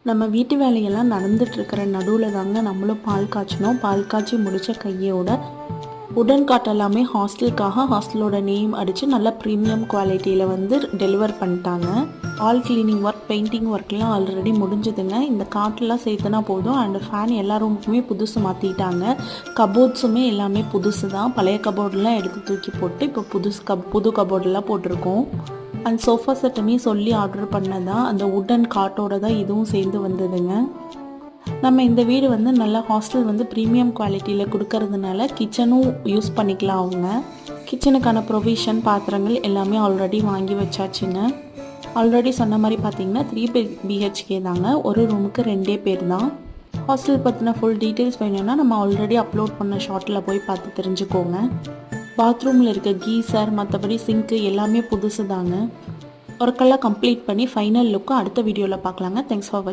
நம்ம வீட்டு வேலையெல்லாம் நடந்துட்டுருக்கிற நடுவில் தாங்க நம்மளும் பால் காய்ச்சினோம். பால் காய்ச்சி முடித்த கையோட உடன் காட் எல்லாமே ஹாஸ்டலோட நேம் அடித்து நல்ல ப்ரீமியம் குவாலிட்டியில் வந்து டெலிவர் பண்ணிட்டாங்க. ஆல் கிளீனிங் ஒர்க், பெயிண்டிங் ஒர்க்லாம் ஆல்ரெடி முடிஞ்சுதுங்க. இந்த காட்டெல்லாம் சேர்த்துனா போதும். அண்ட் ஃபேன் எல்லா ரூமுக்குமே புதுசு மாற்றிட்டாங்க. கபோர்ட்ஸுமே எல்லாமே புதுசு தான். பழைய கபோர்டெலாம் எடுத்து தூக்கி போட்டு இப்போ புது கபோர்டெல்லாம் போட்டிருக்கோம். அண்ட் சோஃபா செட்டுமே சொல்லி ஆர்டர் பண்ணதான். அந்த உட்டன் காட்டோட தான் இதுவும் சேர்ந்து வந்ததுங்க. நம்ம இந்த வீடு வந்து நல்லா ஹாஸ்டல் வந்து ப்ரீமியம் குவாலிட்டியில் கொடுக்கறதுனால கிச்சனும் யூஸ் பண்ணிக்கலாம். அவங்க கிச்சனுக்கான ப்ரொவிஷன், பாத்திரங்கள் எல்லாமே ஆல்ரெடி வாங்கி வச்சாச்சுங்க. ஆல்ரெடி சொன்ன மாதிரி பார்த்தீங்கன்னா 3 BHK தாங்க. ஒரு ரூமுக்கு 2 பேர் தான். ஹாஸ்டல் பற்றின ஃபுல் டீட்டெயில்ஸ் வேணும்னா நம்ம ஆல்ரெடி அப்லோட் பண்ண ஷார்ட்டில் போய் பார்த்து தெரிஞ்சுக்கோங்க. பாத்ரூமில் இருக்க கீசர், மற்றபடி சிங்க்கு எல்லாமே புதுசு தாங்க. ஒர்க்கெல்லாம் கம்ப்ளீட் பண்ணி ஃபைனல் லுக்கு அடுத்த வீடியோவில் பார்க்கலாங்க. தேங்க்ஸ் ஃபார் வாட்சிங்.